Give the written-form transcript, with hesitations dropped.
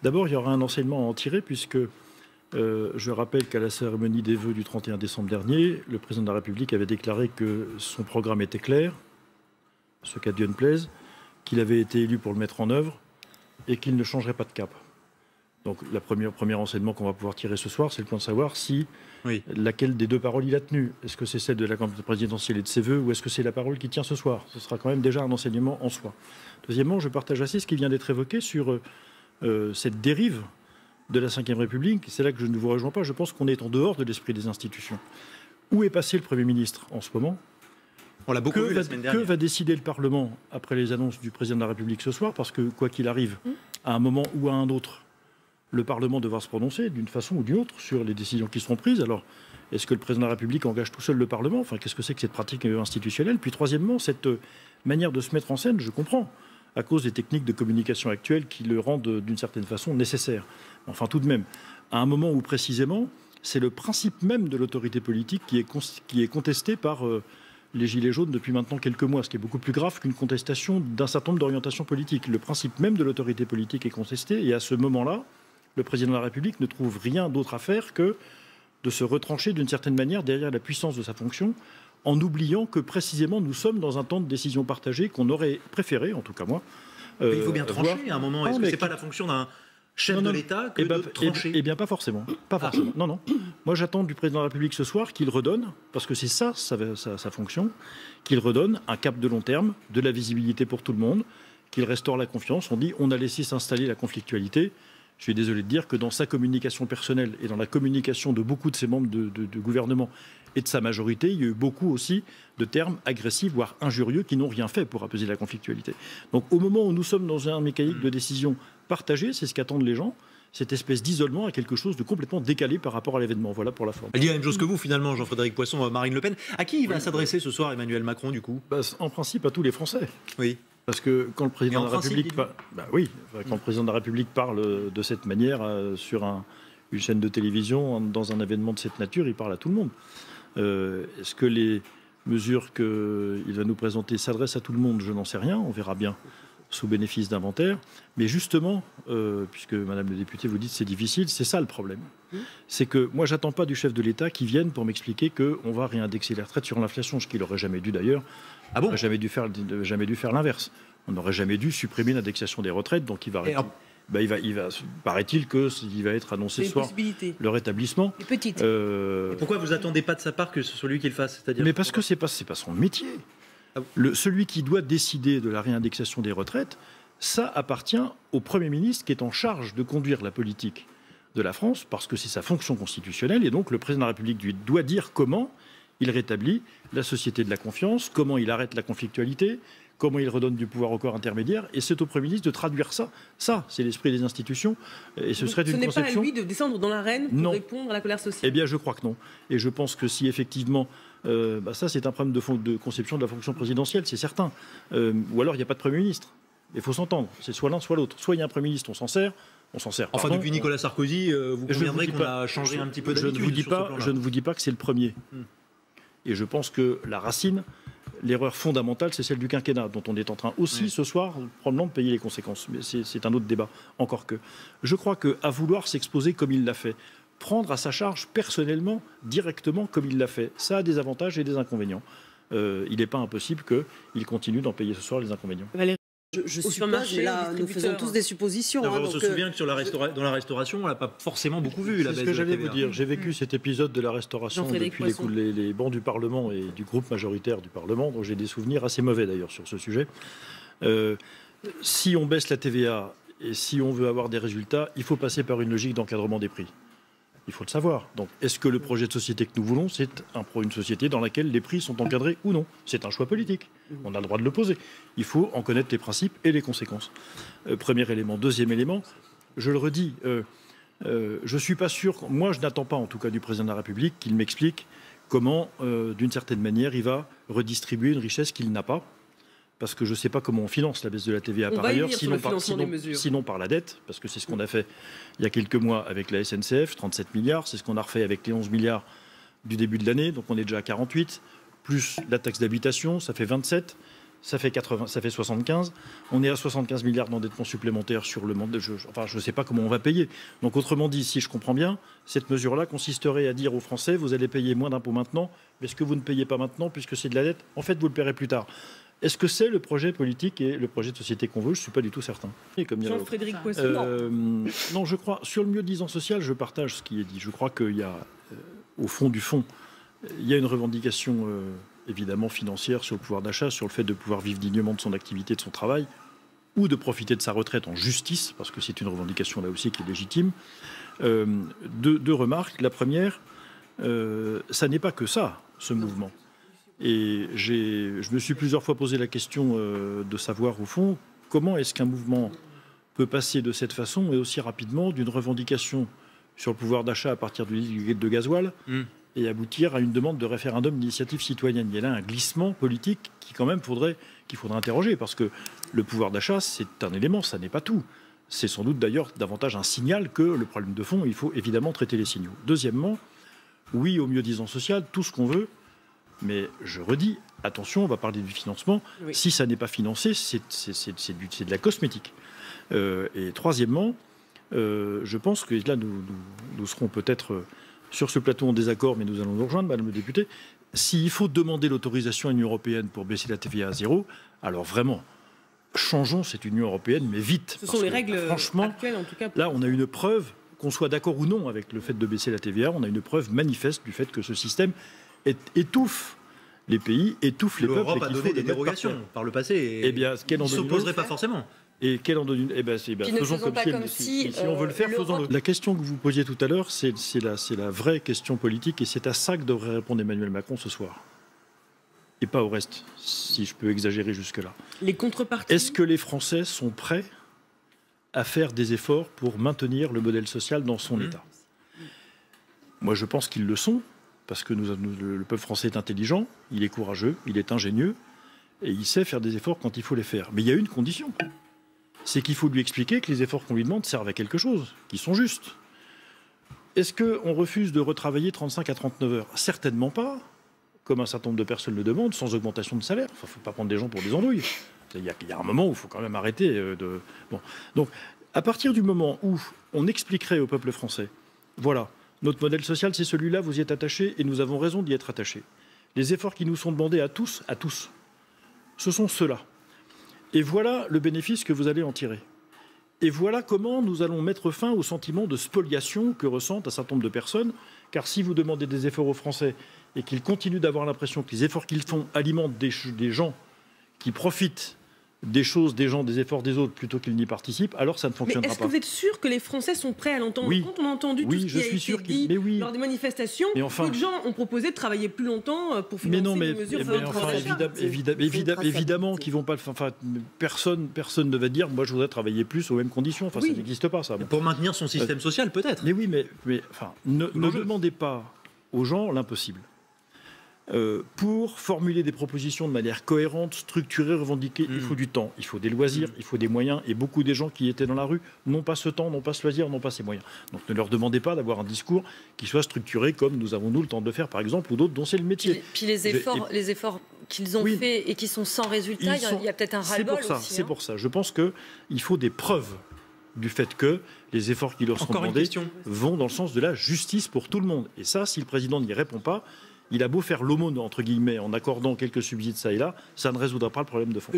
D'abord, il y aura un enseignement à en tirer puisque je rappelle qu'à la cérémonie des vœux du 31 décembre dernier, le président de la République avait déclaré que son programme était clair, ce qu'à Dieu ne plaise, qu'il avait été élu pour le mettre en œuvre et qu'il ne changerait pas de cap. Donc le premier enseignement qu'on va pouvoir tirer ce soir, c'est le point de savoir si laquelle des deux paroles il a tenu. Est-ce que c'est celle de la campagne présidentielle et de ses vœux ou est-ce que c'est la parole qui tient ce soir? Ce sera quand même déjà un enseignement en soi. Deuxièmement, je partage assez ce qui vient d'être évoqué sur cette dérive de la Ve République. C'est là que je ne vous rejoins pas. Je pense qu'on est en dehors de l'esprit des institutions. Où est passé le Premier ministre en ce moment? On l'a beaucoup vu la semaine dernière. Que va décider le Parlement après les annonces du président de la République ce soir? Parce que, quoi qu'il arrive, à un moment ou à un autre, le Parlement devra se prononcer d'une façon ou d'une autre sur les décisions qui seront prises. Alors, est-ce que le président de la République engage tout seul le Parlement? Enfin, qu'est-ce que c'est que cette pratique institutionnelle? Puis, troisièmement, cette manière de se mettre en scène, je comprends, à cause des techniques de communication actuelles qui le rendent d'une certaine façon nécessaire. Enfin, tout de même, à un moment où, précisément, c'est le principe même de l'autorité politique qui est contesté par les Gilets jaunes depuis maintenant quelques mois, ce qui est beaucoup plus grave qu'une contestation d'un certain nombre d'orientations politiques. Le principe même de l'autorité politique est contesté, et à ce moment-là, le président de la République ne trouve rien d'autre à faire que de se retrancher d'une certaine manière derrière la puissance de sa fonction, en oubliant que précisément nous sommes dans un temps de décision partagée qu'on aurait préféré, en tout cas moi. Il faut bien trancher à un moment. Est-ce que ce n'est pas la fonction d'un chef de l'État que de trancher? Eh bien, pas forcément. Pas forcément. Non, non. Moi, j'attends du président de la République ce soir qu'il redonne, parce que c'est ça sa fonction, qu'il redonne un cap de long terme, de la visibilité pour tout le monde, qu'il restaure la confiance. On dit on a laissé s'installer la conflictualité. Je suis désolé de dire que dans sa communication personnelle et dans la communication de beaucoup de ses membres de gouvernement et de sa majorité, il y a eu beaucoup aussi de termes agressifs, voire injurieux, qui n'ont rien fait pour apaiser la conflictualité. Donc au moment où nous sommes dans un mécanisme de décision partagée, c'est ce qu'attendent les gens, cette espèce d'isolement à quelque chose de complètement décalé par rapport à l'événement. Voilà pour la forme. Elle dit la même chose que vous, finalement, Jean-Frédéric Poisson, Marine Le Pen. À qui il va s'adresser ce soir, Emmanuel Macron, du coup? En principe, à tous les Français. Oui. Parce que quand le président de la République, quand le président de la République parle de cette manière sur une chaîne de télévision, dans un événement de cette nature, il parle à tout le monde. Est-ce que les mesures qu'il va nous présenter s'adressent à tout le monde? Je n'en sais rien, on verra bien sous bénéfice d'inventaire. Mais justement, puisque Madame le député vous dit que c'est difficile, c'est ça le problème. C'est que moi, j'attends pas du chef de l'État qui vienne pour m'expliquer qu'on va réindexer les retraites sur l'inflation, ce qu'il n'aurait jamais dû d'ailleurs. Ah bon? On n'aurait jamais dû faire l'inverse. On n'aurait jamais dû supprimer l'indexation des retraites, donc il va... paraît-il qu'il va être annoncé ce soir le rétablissement. Petite. Pourquoi vous attendez pas de sa part que ce soit lui qui le fasse? Mais parce que c'est pas son métier. Celui qui doit décider de la réindexation des retraites, ça appartient au Premier ministre qui est en charge de conduire la politique de la France, parce que c'est sa fonction constitutionnelle, et donc le président de la République lui doit dire comment il rétablit la société de la confiance, comment il arrête la conflictualité, comment il redonne du pouvoir au corps intermédiaire, et c'est au Premier ministre de traduire ça. Ça, c'est l'esprit des institutions, et ce serait une conception... Ce n'est pas à lui de descendre dans l'arène pour répondre à la colère sociale. Eh bien, je crois que non. Et je pense que si effectivement... ça, c'est un problème de conception de la fonction présidentielle, c'est certain. Ou alors, il n'y a pas de Premier ministre. Il faut s'entendre. C'est soit l'un, soit l'autre. Soit il y a un Premier ministre, on s'en sert. Enfin, depuis Nicolas Sarkozy, vous conviendrez qu'on a changé un petit peu d'habitude. Je ne vous dis pas que c'est le premier. Et je pense que la racine, l'erreur fondamentale, c'est celle du quinquennat, dont on est en train aussi ce soir, probablement, de payer les conséquences. Mais c'est un autre débat, encore que. Je crois qu'à vouloir s'exposer comme il l'a fait, prendre à sa charge personnellement, directement, comme il l'a fait, ça a des avantages et des inconvénients. Il n'est pas impossible qu'il continue d'en payer ce soir les inconvénients. Valérie, je suppose, mais là, nous faisons tous des suppositions. On se souvient que dans la restauration, on l'a pas forcément beaucoup vu. C'est ce que j'allais vous dire. J'ai vécu cet épisode de la restauration depuis les bancs du Parlement et du groupe majoritaire du Parlement, dont j'ai des souvenirs assez mauvais d'ailleurs sur ce sujet. Si on baisse la TVA et si on veut avoir des résultats, il faut passer par une logique d'encadrement des prix. Il faut le savoir. Donc, est-ce que le projet de société que nous voulons, c'est une société dans laquelle les prix sont encadrés ou non? C'est un choix politique. On a le droit de le poser. Il faut en connaître les principes et les conséquences. Premier élément. Deuxième élément, je le redis, je ne suis pas sûr, moi je n'attends pas en tout cas du président de la République qu'il m'explique comment, d'une certaine manière, il va redistribuer une richesse qu'il n'a pas. Parce que je ne sais pas comment on finance la baisse de la TVA par ailleurs, sinon par la dette, parce que c'est ce qu'on a fait il y a quelques mois avec la SNCF, 37 milliards, c'est ce qu'on a refait avec les 11 milliards du début de l'année, donc on est déjà à 48, plus la taxe d'habitation, ça fait 27, ça fait 75. On est à 75 milliards d'endettement supplémentaire sur le monde. Je ne sais pas comment on va payer. Donc, autrement dit, si je comprends bien, cette mesure-là consisterait à dire aux Français, vous allez payer moins d'impôts maintenant, mais ce que vous ne payez pas maintenant, puisque c'est de la dette, en fait, vous le paierez plus tard. Est-ce que c'est le projet politique et le projet de société qu'on veut? Je ne suis pas du tout certain. Jean-Frédéric Poisson. Non, je crois, sur le mieux-disant social, je partage ce qui est dit. Je crois qu'il y a, au fond du fond, il y a une revendication évidemment financière sur le pouvoir d'achat, sur le fait de pouvoir vivre dignement de son activité, de son travail, ou de profiter de sa retraite en justice, parce que c'est une revendication là aussi qui est légitime. Deux remarques. La première, ça n'est pas que ça, ce mouvement. Et je me suis plusieurs fois posé la question de savoir, au fond, comment est-ce qu'un mouvement peut passer de cette façon et aussi rapidement d'une revendication sur le pouvoir d'achat à partir du litre de gasoil et aboutir à une demande de référendum d'initiative citoyenne. Il y a là un glissement politique qui, quand même, qu'il faudrait interroger, parce que le pouvoir d'achat, c'est un élément, ça n'est pas tout. C'est sans doute d'ailleurs davantage un signal que le problème de fond, il faut évidemment traiter les signaux. Deuxièmement, oui au mieux-disant social, tout ce qu'on veut, mais je redis, attention, on va parler du financement. Oui. Si ça n'est pas financé, c'est de la cosmétique. Et troisièmement, je pense que là, nous serons peut-être sur ce plateau en désaccord, mais nous allons nous rejoindre, Madame le député. S'il faut demander l'autorisation à l'Union européenne pour baisser la TVA à 0, alors vraiment, changeons cette Union européenne, mais vite. Ce sont les règles actuelles, en tout cas. Là, on a une preuve, qu'on soit d'accord ou non avec le fait de baisser la TVA, on a une preuve manifeste du fait que ce système étouffe les pays, étouffe les peuples. L'Europe a donné des dérogations par le passé et eh bien, il ne s'opposerait pas forcément. Et quelle en donne une? Eh bien, faisons comme si on veut le faire, faisons-le. La question que vous posiez tout à l'heure, c'est la vraie question politique, et c'est à ça que devrait répondre Emmanuel Macron ce soir. Et pas au reste, si je peux exagérer jusque-là. Les contreparties. Est-ce que les Français sont prêts à faire des efforts pour maintenir le modèle social dans son état? Moi, je pense qu'ils le sont, parce que le peuple français est intelligent, il est courageux, il est ingénieux, et il sait faire des efforts quand il faut les faire. Mais il y a une condition. C'est qu'il faut lui expliquer que les efforts qu'on lui demande servent à quelque chose, qu'ils sont justes. Est-ce qu'on refuse de retravailler 35 à 39 heures? Certainement pas, comme un certain nombre de personnes le demandent, sans augmentation de salaire. Il ne faut pas prendre des gens pour des andouilles. Il y a un moment où il faut quand même arrêter de... Bon. Donc, à partir du moment où on expliquerait au peuple français, voilà, notre modèle social, c'est celui-là, vous y êtes attachés, et nous avons raison d'y être attachés. Les efforts qui nous sont demandés à tous, ce sont ceux-là. Et voilà le bénéfice que vous allez en tirer. Et voilà comment nous allons mettre fin au sentiment de spoliation que ressentent un certain nombre de personnes. Car si vous demandez des efforts aux Français et qu'ils continuent d'avoir l'impression que les efforts qu'ils font alimentent des gens qui profitent des choses des gens, des efforts des autres, plutôt qu'ils n'y participent, alors ça ne fonctionnera pas. Est-ce que vous êtes sûr que les Français sont prêts à l'entendre? Oui. Quand on a entendu tout ce qui a été dit lors des manifestations, peu de gens ont proposé de travailler plus longtemps pour financer des mesures. Évidemment qu'ils vont pas le faire. Enfin, personne ne va dire, moi je voudrais travailler plus aux mêmes conditions. Enfin, ça n'existe pas, ça. Pour maintenir son système social, peut-être. Mais oui, mais enfin, ne demandez pas aux gens l'impossible. Pour formuler des propositions de manière cohérente, structurée, revendiquée, il faut du temps, il faut des loisirs, il faut des moyens. Et beaucoup des gens qui étaient dans la rue n'ont pas ce temps, n'ont pas ce loisir, n'ont pas ces moyens. Donc ne leur demandez pas d'avoir un discours qui soit structuré comme nous avons nous le temps de le faire, par exemple, ou d'autres dont c'est le métier. Puis les efforts qu'ils ont faits et qui sont sans résultat, il y a peut-être un ras-le-bol aussi. C'est pour ça. Je pense qu'il faut des preuves du fait que les efforts qui leur sont demandés vont dans le sens de la justice pour tout le monde. Et ça, si le président n'y répond pas, il a beau faire l'aumône, entre guillemets, en accordant quelques subsides ça et là, ça ne résoudra pas le problème de fond.